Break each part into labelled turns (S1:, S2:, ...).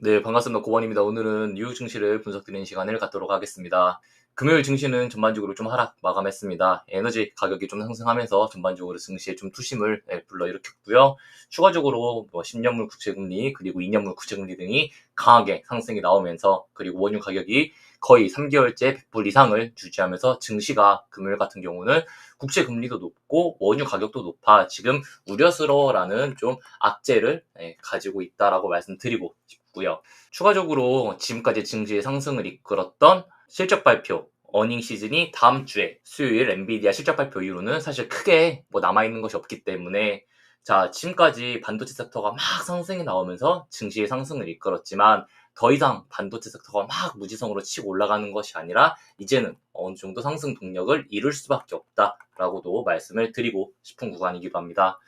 S1: 네, 반갑습니다. 고원입니다. 오늘은 뉴욕 증시를 분석드리는 시간을 갖도록 하겠습니다. 금요일 증시는 전반적으로 좀 하락 마감했습니다. 에너지 가격이 좀 상승하면서 전반적으로 증시에 좀 투심을 불러일으켰고요. 추가적으로 10년물 국채금리 그리고 2년물 국채금리 등이 강하게 상승이 나오면서 그리고 원유 가격이 거의 3개월째 100불 이상을 유지하면서 증시가 금요일 같은 경우는 국채 금리도 높고 원유 가격도 높아 지금 우려스러워라는 좀 악재를 가지고 있다라고 말씀드리고 싶고요. 추가적으로 지금까지 증시의 상승을 이끌었던 실적 발표, 어닝 시즌이 다음 주에 수요일 엔비디아 실적 발표 이후로는 사실 크게 남아있는 것이 없기 때문에 자, 지금까지 반도체 섹터가 막 상승이 나오면서 증시의 상승을 이끌었지만 더 이상 반도체 섹터가 막 무지성으로 치고 올라가는 것이 아니라 이제는 어느 정도 상승 동력을 이룰 수밖에 없다라고도 말씀을 드리고 싶은 구간이기도 합니다.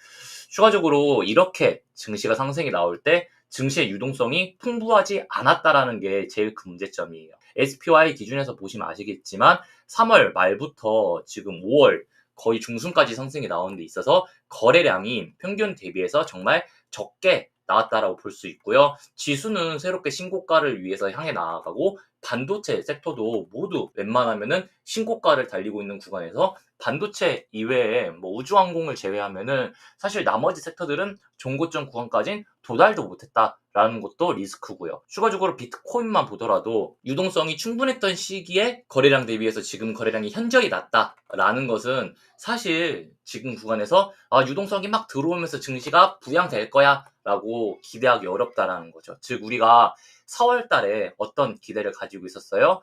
S1: 추가적으로 이렇게 증시가 상승이 나올 때 증시의 유동성이 풍부하지 않았다라는 게 제일 큰 문제점이에요. SPY 기준에서 보시면 아시겠지만 3월 말부터 지금 5월 거의 중순까지 상승이 나오는 데 있어서 거래량이 평균 대비해서 정말 적게 나왔다라고 볼 수 있고요. 지수는 새롭게 신고가를 위해서 향해 나아가고 반도체 섹터도 모두 웬만하면은 신고가를 달리고 있는 구간에서 반도체 이외에 우주항공을 제외하면은 사실 나머지 섹터들은 종고점 구간까진 도달도 못했다라는 것도 리스크고요. 추가적으로 비트코인만 보더라도 유동성이 충분했던 시기에 거래량 대비해서 지금 거래량이 현저히 낮다라는 것은 사실 지금 구간에서 유동성이 막 들어오면서 증시가 부양될 거야 라고 기대하기 어렵다라는 거죠. 즉 우리가 4월 달에 어떤 기대를 가지고 있었어요?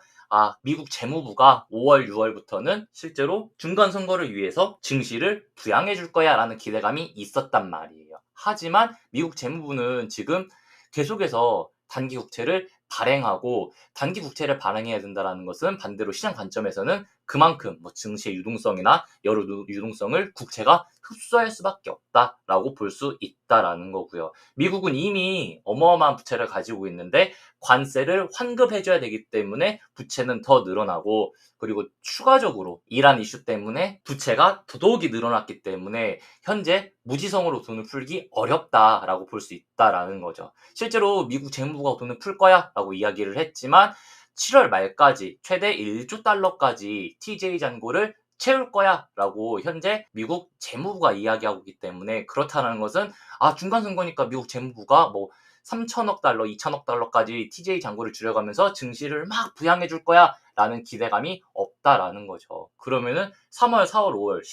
S1: 미국 재무부가 5월, 6월부터는 실제로 중간 선거를 위해서 증시를 부양해 줄 거야 라는 기대감이 있었단 말이에요. 하지만 미국 재무부는 지금 계속해서 단기 국채를 발행하고 단기 국채를 발행해야 된다는 것은 반대로 시장 관점에서는 그만큼 증시의 유동성이나 여러 유동성을 국채가 흡수할 수밖에 없다라고 볼 수 있다라는 거고요. 미국은 이미 어마어마한 부채를 가지고 있는데 관세를 환급해줘야 되기 때문에 부채는 더 늘어나고 그리고 추가적으로 이란 이슈 때문에 부채가 더더욱이 늘어났기 때문에 현재 무지성으로 돈을 풀기 어렵다라고 볼 수 있다라는 거죠. 실제로 미국 재무부가 돈을 풀 거야 라고 이야기를 했지만 7월 말까지 최대 1조 달러까지 TJ 잔고를 채울 거야 라고 현재 미국 재무부가 이야기하고 있기 때문에 그렇다는 것은 중간 선거니까 미국 재무부가 3천억 달러, 2천억 달러까지 TJ 잔고를 줄여가면서 증시를 막 부양해 줄 거야 라는 기대감이 없다라는 거죠. 그러면은 3월, 4월, 5월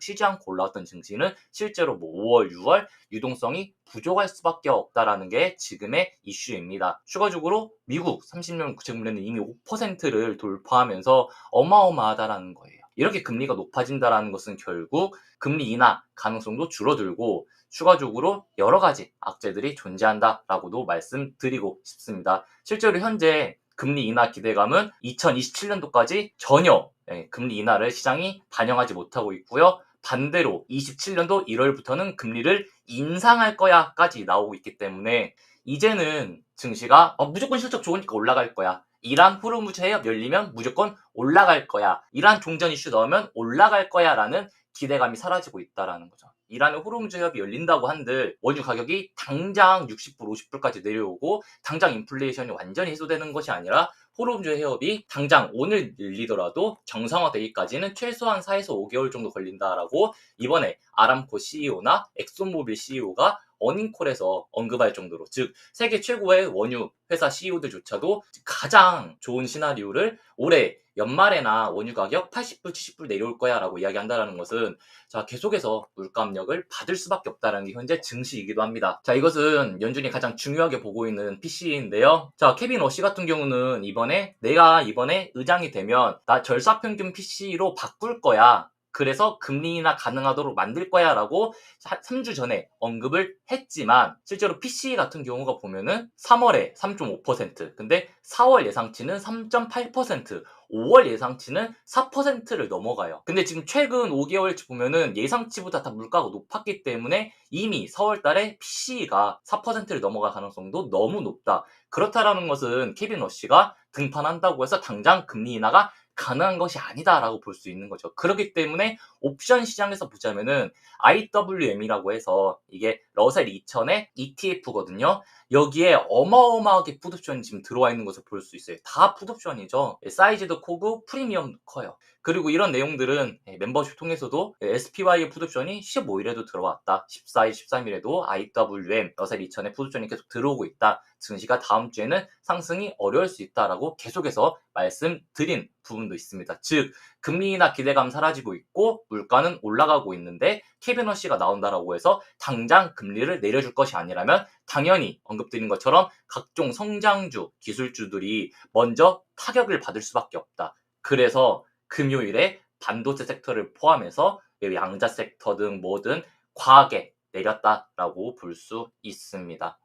S1: 쉬지 않고 올라왔던 증시는 실제로 5월, 6월 유동성이 부족할 수밖에 없다라는 게 지금의 이슈입니다. 추가적으로 미국 30년 국채금리는 이미 5%를 돌파하면서 어마어마하다라는 거예요. 이렇게 금리가 높아진다라는 것은 결국 금리 인하 가능성도 줄어들고 추가적으로 여러 가지 악재들이 존재한다라고도 말씀드리고 싶습니다. 실제로 현재 금리 인하 기대감은 2027년도까지 전혀 금리 인하를 시장이 반영하지 못하고 있고요. 반대로 27년도 1월부터는 금리를 인상할 거야까지 나오고 있기 때문에 이제는 증시가 무조건 실적 좋으니까 올라갈 거야. 이란 호르무즈 해협 열리면 무조건 올라갈 거야. 이란 종전 이슈 넣으면 올라갈 거야 라는 기대감이 사라지고 있다라는 거죠. 이란의 호르무즈 해협이 열린다고 한들 원유 가격이 당장 60불, 50불까지 내려오고 당장 인플레이션이 완전히 해소되는 것이 아니라 호르무즈 해협이 당장 오늘 열리더라도 정상화되기까지는 최소한 4에서 5개월 정도 걸린다라고 이번에 아람코 CEO나 엑소모빌 CEO가 어닝콜에서 언급할 정도로 즉 세계 최고의 원유 회사 CEO들조차도 가장 좋은 시나리오를 올해 연말에나 원유 가격 80불, 70불 내려올 거야 라고 이야기한다는 것은 계속해서 물가 압력을 받을 수밖에 없다는 게 현재 증시이기도 합니다. 이것은 연준이 가장 중요하게 보고 있는 PC인데요. 케빈 러시 같은 경우는 내가 이번에 의장이 되면 나 절사평균 PC로 바꿀 거야. 그래서 금리 인하 가능하도록 만들 거야 라고 3주 전에 언급을 했지만 실제로 PCE 같은 경우가 보면은 3월에 3.5% 근데 4월 예상치는 3.8% 5월 예상치는 4%를 넘어가요. 근데 지금 최근 5개월치 보면은 예상치보다 다 물가가 높았기 때문에 이미 4월 달에 PCE가 4%를 넘어갈 가능성도 너무 높다. 그렇다라는 것은 케빈 러시가 등판한다고 해서 당장 금리 인하가 가능한 것이 아니다라고 볼 수 있는 거죠. 그렇기 때문에 옵션 시장에서 보자면은 IWM이라고 해서 이게 러셀 2000의 ETF거든요. 여기에 어마어마하게 풋옵션이 지금 들어와 있는 것을 볼 수 있어요. 다 풋옵션이죠. 사이즈도 크고 프리미엄도 커요. 그리고 이런 내용들은 멤버십 통해서도 SPY 풋옵션이 15일에도 들어왔다. 14일, 13일에도 IWM 러셀 2000의 풋옵션이 계속 들어오고 있다. 증시가 다음 주에는 상승이 어려울 수 있다라고 계속해서 말씀드린 부분도 있습니다. 즉 금리나 기대감 사라지고 있고 물가는 올라가고 있는데 케빈 허씨가 나온다라고 해서 당장 금리를 내려줄 것이 아니라면 당연히 언급드린 것처럼 각종 성장주, 기술주들이 먼저 타격을 받을 수밖에 없다. 그래서 금요일에 반도체 섹터를 포함해서 양자 섹터 등 뭐든 과하게 내렸다라고 볼 수 있습니다.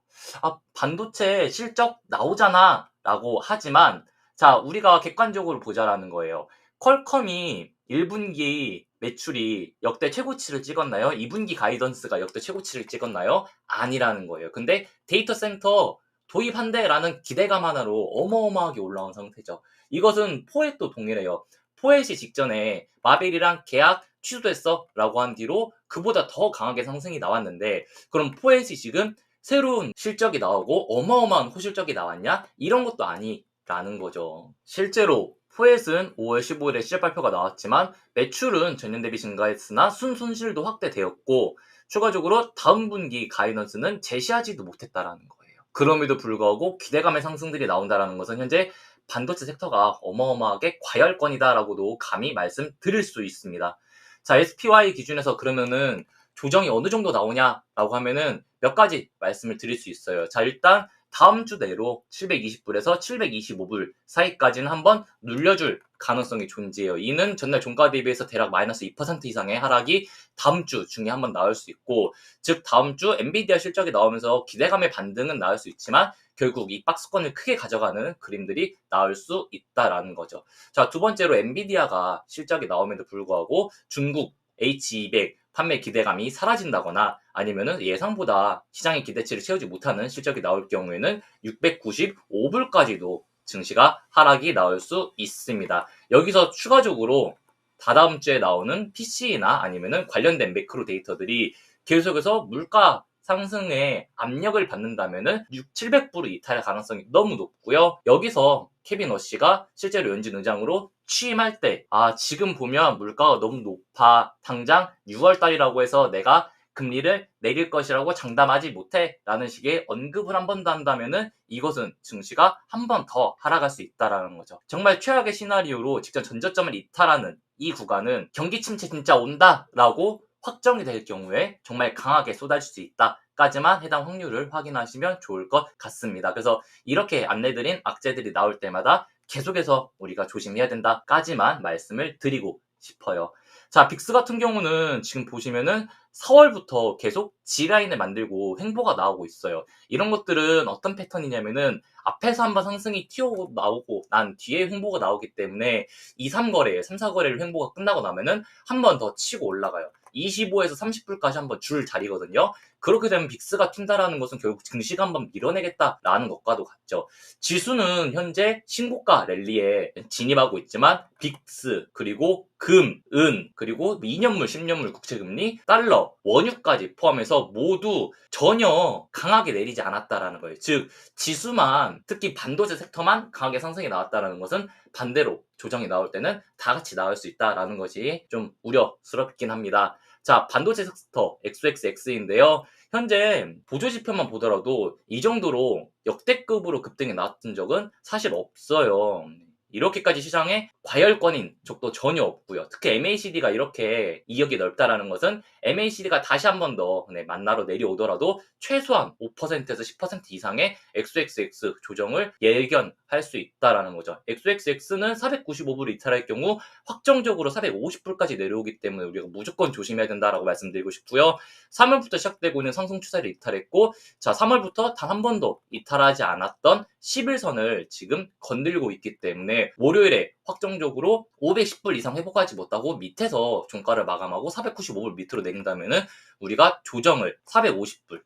S1: 반도체 실적 나오잖아 라고 하지만 자, 우리가 객관적으로 보자라는 거예요. 퀄컴이 1분기 매출이 역대 최고치를 찍었나요? 2분기 가이던스가 역대 최고치를 찍었나요? 아니라는 거예요. 근데 데이터 센터 도입한대라는 기대감 하나로 어마어마하게 올라온 상태죠. 이것은 포엣도 동일해요. 포엣이 직전에 마벨이랑 계약 취소됐어 라고 한 뒤로 그보다 더 강하게 상승이 나왔는데 그럼 포엣이 지금 새로운 실적이 나오고 어마어마한 호실적이 나왔냐? 이런 것도 아니라는 거죠. 실제로 포엣은 5월 15일에 시작 발표가 나왔지만 매출은 전년 대비 증가했으나 순손실도 확대되었고 추가적으로 다음 분기 가이던스는 제시하지도 못했다라는 거예요. 그럼에도 불구하고 기대감의 상승들이 나온다는 것은 현재 반도체 섹터가 어마어마하게 과열권이다라고도 감히 말씀드릴 수 있습니다. 자, SPY 기준에서 그러면은 조정이 어느 정도 나오냐라고 하면은 몇 가지 말씀을 드릴 수 있어요. 자, 일단 다음 주 내로 720불에서 725불 사이까지는 한번 눌려줄 가능성이 존재해요. 이는 전날 종가 대비해서 대략 마이너스 2% 이상의 하락이 다음 주 중에 한번 나올 수 있고, 즉 다음 주 엔비디아 실적이 나오면서 기대감의 반등은 나올 수 있지만 결국 이 박스권을 크게 가져가는 그림들이 나올 수 있다라는 거죠. 자, 두 번째로 엔비디아가 실적이 나옴에도 불구하고 중국 H200 판매 기대감이 사라진다거나 아니면은 예상보다 시장의 기대치를 채우지 못하는 실적이 나올 경우에는 695불까지도 증시가 하락이 나올 수 있습니다. 여기서 추가적으로 다다음 주에 나오는 PC나 아니면은 관련된 매크로 데이터들이 계속해서 물가 상승에 압력을 받는다면은 700불 이탈의 가능성이 너무 높고요. 여기서 케빈 어씨가 실제로 연준 의장으로 취임할 때 지금 보면 물가가 너무 높아. 당장 6월 달이라고 해서 내가 금리를 내릴 것이라고 장담하지 못해 라는 식의 언급을 한 번 더 한다면은 이것은 증시가 한 번 더 하락할 수 있다라는 거죠. 정말 최악의 시나리오로 직전 전저점을 이탈하는 이 구간은 경기 침체 진짜 온다라고 확정이 될 경우에 정말 강하게 쏟아질 수 있다까지만 해당 확률을 확인하시면 좋을 것 같습니다. 그래서 이렇게 안내드린 악재들이 나올 때마다 계속해서 우리가 조심해야 된다까지만 말씀을 드리고 싶어요. 자, 빅스 같은 경우는 지금 보시면은 4월부터 계속 G라인을 만들고 횡보가 나오고 있어요. 이런 것들은 어떤 패턴이냐면은 앞에서 한번 상승이 튀어 나오고 난 뒤에 횡보가 나오기 때문에 2, 3거래, 3, 4거래를 횡보가 끝나고 나면은 한 번 더 치고 올라가요. 25에서 30불까지 한번 줄 자리거든요. 그렇게 되면 빅스가 튄다라는 것은 결국 증시가 한번 밀어내겠다라는 것과도 같죠. 지수는 현재 신고가 랠리에 진입하고 있지만 빅스 그리고 금, 은, 그리고 2년물, 10년물 국채금리, 달러, 원유까지 포함해서 모두 전혀 강하게 내리지 않았다라는 거예요. 즉 지수만 특히 반도체 섹터만 강하게 상승이 나왔다는 것은 반대로 조정이 나올 때는 다 같이 나올 수 있다라는 것이 좀 우려스럽긴 합니다. 자, 반도체 섹터 XXX인데요. 현재 보조지표만 보더라도 이 정도로 역대급으로 급등이 나왔던 적은 사실 없어요. 이렇게까지 시장에 과열권인 적도 전혀 없고요. 특히 MACD가 이렇게 이역이 넓다라는 것은 MACD가 다시 한 번 더 만나러 내려오더라도 최소한 5%에서 10% 이상의 XXX 조정을 예견할 수 있다라는 거죠. XXX는 495불을 이탈할 경우 확정적으로 450불까지 내려오기 때문에 우리가 무조건 조심해야 된다라고 말씀드리고 싶고요. 3월부터 시작되고 있는 상승 추세를 이탈했고, 자, 3월부터 단 한 번도 이탈하지 않았던 11선을 지금 건들고 있기 때문에 월요일에 확정적으로 510불 이상 회복하지 못하고 밑에서 종가를 마감하고 495불 밑으로 내린다면은 우리가 조정을 450불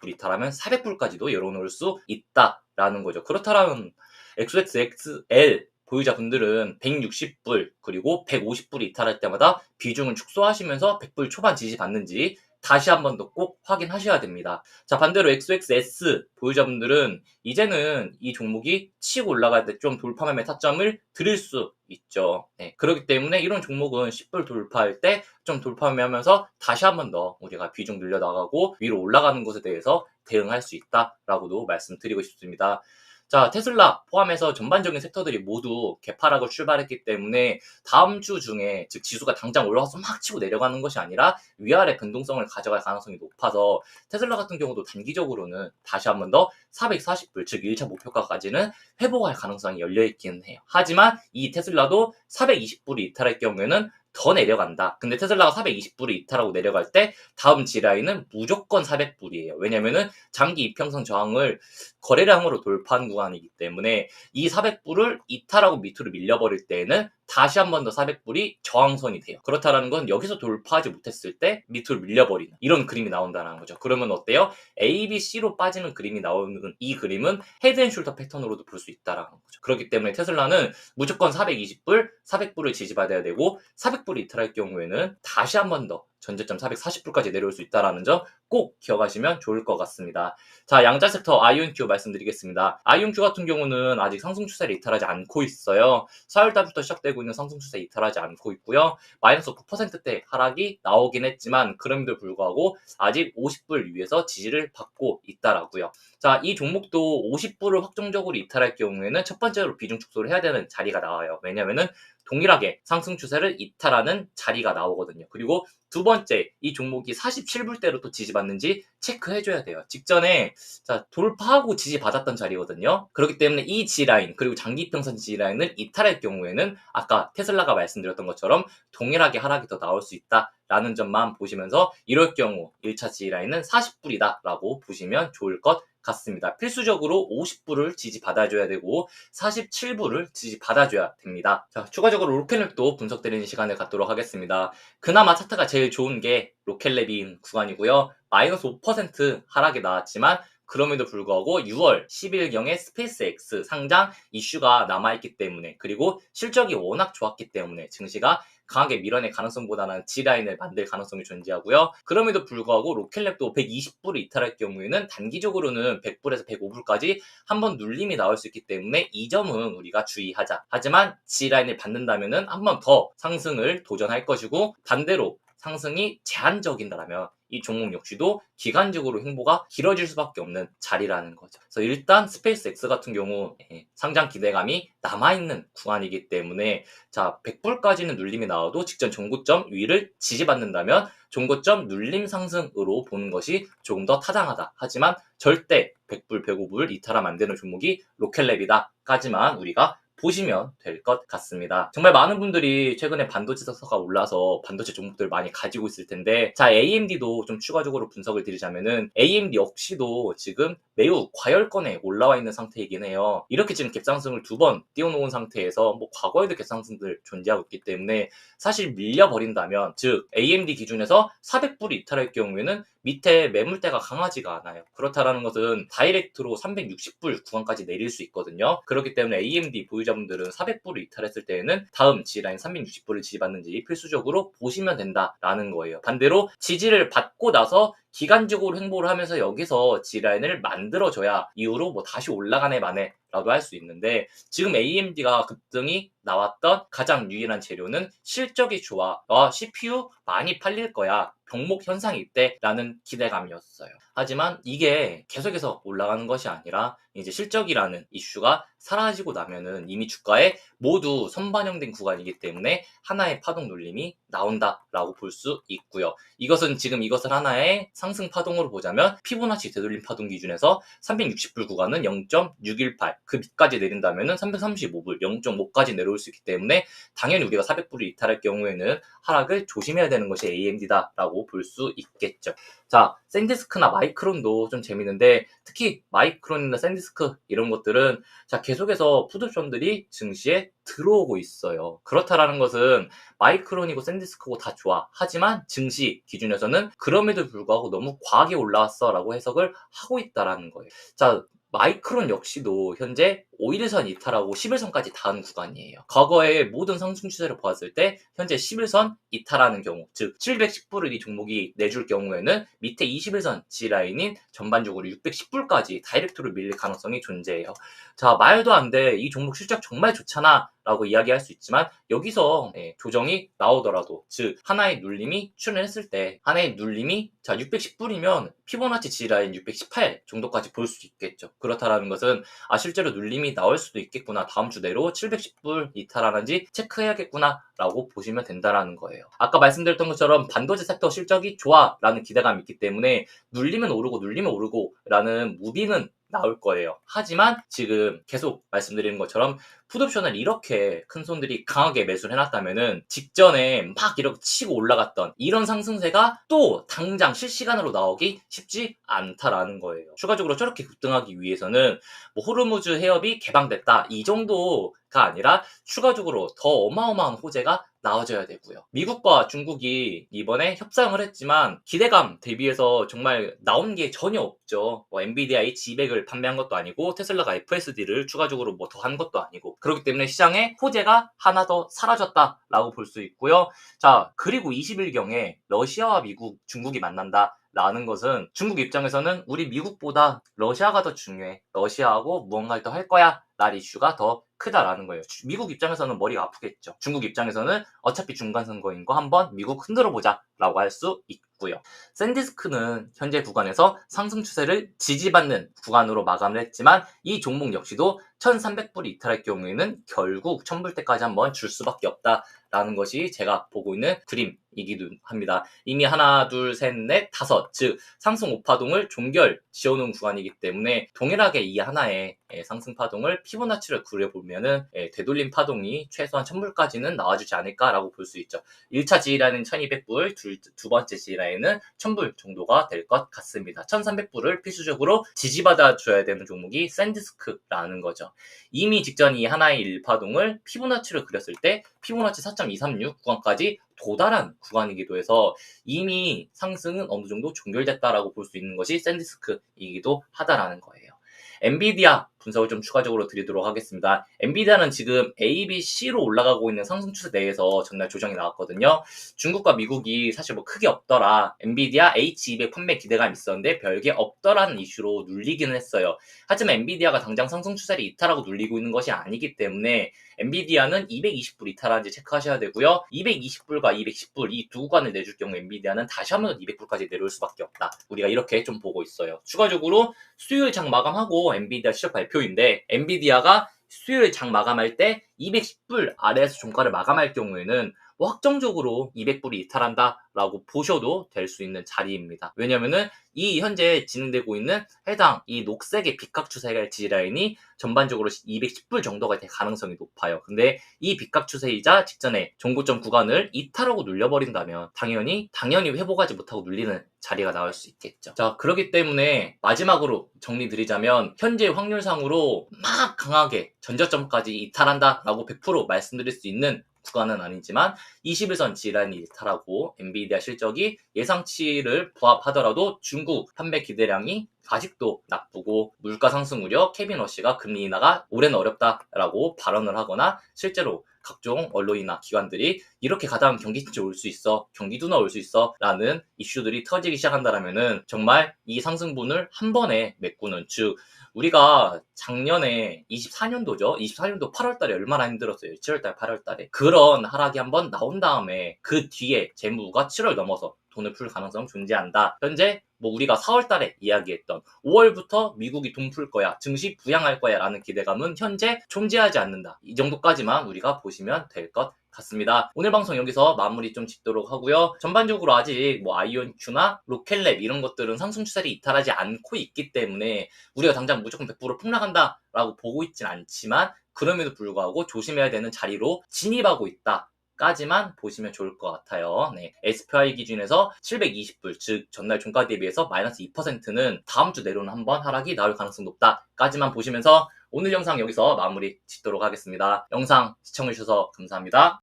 S1: 이탈하면 400불까지도 열어놓을 수 있다라는 거죠. 그렇다면 XXXL 보유자분들은 160불 그리고 150불 이탈할 때마다 비중을 축소하시면서 100불 초반 지지받는지 다시 한 번 더 꼭 확인하셔야 됩니다. 자, 반대로 XXS 보유자분들은 이제는 이 종목이 치고 올라갈 때 좀 돌파 매매 타점을 드릴 수 있죠. 네, 그렇기 때문에 이런 종목은 10불 돌파할 때 좀 돌파 매매하면서 다시 한 번 더 우리가 비중 늘려나가고 위로 올라가는 것에 대해서 대응할 수 있다라고도 말씀드리고 싶습니다. 자, 테슬라 포함해서 전반적인 섹터들이 모두 개파락을 출발했기 때문에 다음 주 중에, 즉 지수가 당장 올라와서 막 치고 내려가는 것이 아니라 위아래 변동성을 가져갈 가능성이 높아서 테슬라 같은 경우도 단기적으로는 다시 한 번 더 440불, 즉 1차 목표가까지는 회복할 가능성이 열려있기는 해요. 하지만 이 테슬라도 420불이 이탈할 경우에는 더 내려간다. 근데 테슬라가 420불을 이탈하고 내려갈 때 다음 지라인은 무조건 400불이에요. 왜냐면은 장기 이평선 저항을 거래량으로 돌파한 구간이기 때문에 이 400불을 이탈하고 밑으로 밀려버릴 때에는 다시 한 번 더 400불이 저항선이 돼요. 그렇다는 건 여기서 돌파하지 못했을 때 밑으로 밀려버리는 이런 그림이 나온다는 거죠. 그러면 어때요? A, B, C로 빠지는 그림이 나오는 이 그림은 헤드앤숄더 패턴으로도 볼 수 있다는 거죠. 그렇기 때문에 테슬라는 무조건 420불, 400불을 지지받아야 되고 400불이 이탈할 경우에는 다시 한 번 더 전저점 440불까지 내려올 수 있다는 점 꼭 기억하시면 좋을 것 같습니다. 자, 양자 섹터 IonQ 말씀드리겠습니다. IonQ 같은 경우는 아직 상승 추세를 이탈하지 않고 있어요. 4월달부터 시작되고 있는 상승 추세 이탈하지 않고 있고요. 마이너스 9%대 하락이 나오긴 했지만 그럼에도 불구하고 아직 50불 위에서 지지를 받고 있다라고요. 자, 이 종목도 50불을 확정적으로 이탈할 경우에는 첫 번째로 비중 축소를 해야 되는 자리가 나와요. 왜냐면은 동일하게 상승 추세를 이탈하는 자리가 나오거든요. 그리고 두 번째, 이 종목이 47불대로 또 지지받는지 체크해줘야 돼요. 직전에 자, 돌파하고 지지받았던 자리거든요. 그렇기 때문에 이 G라인, 그리고 장기평선 G라인을 이탈할 경우에는 아까 테슬라가 말씀드렸던 것처럼 동일하게 하락이 더 나올 수 있다라는 점만 보시면서 이럴 경우 1차 G라인은 40불이다 라고 보시면 좋을 것 같습니다. 필수적으로 50불을 지지받아줘야 되고 47불을 지지받아줘야 됩니다. 자, 추가적으로 로켓랩도 분석드리는 시간을 갖도록 하겠습니다. 그나마 차트가 제일 좋은 게 로켓랩인 구간이고요. 마이너스 5% 하락이 나왔지만 그럼에도 불구하고 6월 10일경에 스페이스X 상장 이슈가 남아있기 때문에, 그리고 실적이 워낙 좋았기 때문에 증시가 강하게 밀어낼 가능성보다는 G라인을 만들 가능성이 존재하고요. 그럼에도 불구하고 로켓랩도 120불을 이탈할 경우에는 단기적으로는 100불에서 105불까지 한번 눌림이 나올 수 있기 때문에 이 점은 우리가 주의하자. 하지만 G라인을 받는다면은 한 번 더 상승을 도전할 것이고, 반대로 상승이 제한적인다라면 이 종목 역시도 기간적으로 행보가 길어질 수밖에 없는 자리라는 거죠. 그래서 일단 스페이스X 같은 경우 상장 기대감이 남아있는 구간이기 때문에 자, 100불까지는 눌림이 나와도 직전 종고점 위를 지지받는다면 종고점 눌림 상승으로 보는 것이 조금 더 타당하다. 하지만 절대 100불, 105불 이탈하면 안 되는 종목이 로켓랩이다까지만 우리가 보시면 될 것 같습니다. 정말 많은 분들이 최근에 반도체 석사가 올라서 반도체 종목들 많이 가지고 있을 텐데, 자, AMD도 좀 추가적으로 분석을 드리자면은 AMD 역시도 지금 매우 과열권에 올라와 있는 상태이긴 해요. 이렇게 지금 갭상승을 두 번 띄워놓은 상태에서 뭐 과거에도 갭상승들 존재하고 있기 때문에 사실 밀려버린다면, 즉 AMD 기준에서 400불이 이탈할 경우에는 밑에 매물대가 강하지가 않아요. 그렇다라는 것은 다이렉트로 360불 구간까지 내릴 수 있거든요. 그렇기 때문에 AMD 보유자분들은 400불을 이탈했을 때에는 다음 G라인 360불을 지지받는지 필수적으로 보시면 된다라는 거예요. 반대로 지지를 받고 나서 기간적으로 행보를 하면서 여기서 G라인을 만들어줘야 이후로 뭐 다시 올라가네 마네 라도 할 수 있는데, 지금 AMD가 급등이 나왔던 가장 유일한 재료는 실적이 좋아, CPU 많이 팔릴 거야, 병목 현상이 있대 라는 기대감이었어요. 하지만 이게 계속해서 올라가는 것이 아니라 이제 실적이라는 이슈가 사라지고 나면은 이미 주가에 모두 선반영된 구간이기 때문에 하나의 파동 눌림이 나온다라고 볼 수 있고요. 이것을 하나의 상승 파동으로 보자면 피보나치 되돌림 파동 기준에서 360불 구간은 0.618, 그 밑까지 내린다면은 335불, 0.5까지 내려올 수 있기 때문에 당연히 우리가 400불을 이탈할 경우에는 하락을 조심해야 되는 것이 AMD다라고 볼 수 있겠죠. 자, 샌디스크나 마이크론도 좀 재밌는데, 특히 마이크론이나 샌디스크 이런 것들은 자, 계속해서 풋옵션들이 증시에 들어오고 있어요. 그렇다라는 것은 마이크론이고 샌디스크고 다 좋아. 하지만 증시 기준에서는 그럼에도 불구하고 너무 과하게 올라왔어 라고 해석을 하고 있다라는 거예요. 자, 마이크론 역시도 현재 5일선 이탈하고 10일선까지 닿은 구간이에요. 과거의 모든 상승 추세를 보았을 때 현재 10일선 이탈하는 경우, 즉 710불을 이 종목이 내줄 경우에는 밑에 20일선 G라인인 전반적으로 610불까지 다이렉트로 밀릴 가능성이 존재해요. 자, 말도 안 돼. 이 종목 실적 정말 좋잖아 라고 이야기할 수 있지만 여기서 조정이 나오더라도, 즉 하나의 눌림이 출현했을 때 하나의 눌림이 자 610불이면 피보나치 G라인 618 정도까지 볼 수 있겠죠. 그렇다라는 것은 실제로 눌림이 나올 수도 있겠구나, 다음 주 내로 710불 이탈하는지 체크해야겠구나 라고 보시면 된다라는 거예요. 아까 말씀드렸던 것처럼 반도체 섹터 실적이 좋아 라는 기대감이 있기 때문에 눌리면 오르고 라는 무빙은 나올 거예요. 하지만 지금 계속 말씀드리는 것처럼 풋옵션을 이렇게 큰 손들이 강하게 매수를 해놨다면은 직전에 막 이렇게 치고 올라갔던 이런 상승세가 또 당장 실시간으로 나오기 쉽지 않다라는 거예요. 추가적으로 저렇게 급등하기 위해서는 뭐 호르무즈 해협이 개방됐다 이 정도가 아니라 추가적으로 더 어마어마한 호재가 나와줘야 되고요. 미국과 중국이 이번에 협상을 했지만 기대감 대비해서 정말 나온 게 전혀 없죠. 뭐 엔비디아 H200을 판매한 것도 아니고 테슬라가 FSD를 추가적으로 뭐 더 한 것도 아니고, 그렇기 때문에 시장에 호재가 하나 더 사라졌다라고 볼 수 있고요. 자, 그리고 20일경에 러시아와 미국, 중국이 만난다 라는 것은 중국 입장에서는 우리 미국보다 러시아가 더 중요해, 러시아하고 무언가를 더 할 거야 라는 이슈가 더 크다라는 거예요. 미국 입장에서는 머리가 아프겠죠. 중국 입장에서는 어차피 중간 선거인 거 한번 미국 흔들어 보자 라고 할 수 있고요. 샌디스크는 현재 구간에서 상승 추세를 지지받는 구간으로 마감을 했지만 이 종목 역시도 1300불 이탈할 경우에는 결국 1000불대까지 한번 줄 수밖에 없다라는 것이 제가 보고 있는 그림이기도 합니다. 이미 하나, 둘, 셋, 넷, 다섯, 즉 상승 5파동을 종결 지어놓은 구간이기 때문에 동일하게 이 하나의 상승 파동을 피보나치를 그려보면은 되돌림 파동이 최소한 1000불까지는 나와주지 않을까라고 볼 수 있죠. 1차 지지라인은 1200불, 두 번째 지지라인은 1000불 정도가 될 것 같습니다. 1300불을 필수적으로 지지받아 줘야 되는 종목이 샌디스크라는 거죠. 이미 직전 이 하나의 1파동을 피보나치를 그렸을 때 피보나치 4.236 구간까지 도달한 구간이기도 해서 이미 상승은 어느 정도 종결됐다라고 볼 수 있는 것이 샌디스크이기도 하다라는 거예요. 엔비디아 분석을 좀 추가적으로 드리도록 하겠습니다. 엔비디아는 지금 A, B, C로 올라가고 있는 상승 추세 내에서 전날 조정이 나왔거든요. 중국과 미국이 사실 뭐 크게 없더라, 엔비디아 H200 판매 기대감이 있었는데 별게 없더라는 이슈로 눌리기는 했어요. 하지만 엔비디아가 당장 상승 추세를 이탈하고 눌리고 있는 것이 아니기 때문에 엔비디아는 220불 이탈하는지 체크하셔야 되고요. 220불과 210불 이 두 구간을 내줄 경우 엔비디아는 다시 한번 200불까지 내려올 수밖에 없다. 우리가 이렇게 좀 보고 있어요. 추가적으로 수요일 장 마감하고 엔비디아 실적 발표인데, 엔비디아가 수요일 장 마감할 때 210불 아래에서 종가를 마감할 경우에는 뭐 확정적으로 200불이 이탈한다라고 보셔도 될 수 있는 자리입니다. 왜냐면은 이 현재 진행되고 있는 해당 이 녹색의 빗각 추세의 지지라인이 전반적으로 210불 정도가 될 가능성이 높아요. 근데 이 빗각 추세이자 직전에 종고점 구간을 이탈하고 눌려버린다면 당연히 회복하지 못하고 눌리는 자리가 나올 수 있겠죠. 자, 그렇기 때문에 마지막으로 정리드리자면 현재 확률상으로 막 강하게 전저점까지 이탈한다라고 100% 말씀드릴 수 있는 구간은 아니지만 21선 지라인이 이탈하고 엔비디아 실적이 예상치를 부합하더라도 중국 판매 기대량이 아직도 나쁘고 물가 상승 우려, 케빈 러시가 금리 인하가 올해는 어렵다라고 발언을 하거나 실제로 각종 언론이나 기관들이 이렇게 가다면 경기 침체 올 수 있어, 경기 둔화 올 수 있어 라는 이슈들이 터지기 시작한다면은 정말 이 상승분을 한 번에 메꾸는, 즉 우리가 작년에 24년도죠. 24년도 8월달에 얼마나 힘들었어요. 7월달, 8월달에. 그런 하락이 한번 나온 다음에 그 뒤에 재무가 7월 넘어서 돈을 풀 가능성 존재한다. 현재 뭐 우리가 4월달에 이야기했던 5월부터 미국이 돈 풀 거야, 증시 부양할 거야 라는 기대감은 현재 존재하지 않는다. 이 정도까지만 우리가 보시면 될 것 같습니다. 오늘 방송 여기서 마무리 좀 짓도록 하고요. 전반적으로 아직 뭐 아이온큐나 로켓랩 이런 것들은 상승 추세를 이탈하지 않고 있기 때문에 우리가 당장 무조건 100% 폭락한다 라고 보고 있진 않지만 그럼에도 불구하고 조심해야 되는 자리로 진입하고 있다 까지만 보시면 좋을 것 같아요. 네. SPY 기준에서 720불, 즉 전날 종가 대비해서 마이너스 2%는 다음 주 내로는 한번 하락이 나올 가능성 높다 까지만 보시면서 오늘 영상 여기서 마무리 짓도록 하겠습니다. 영상 시청해주셔서 감사합니다.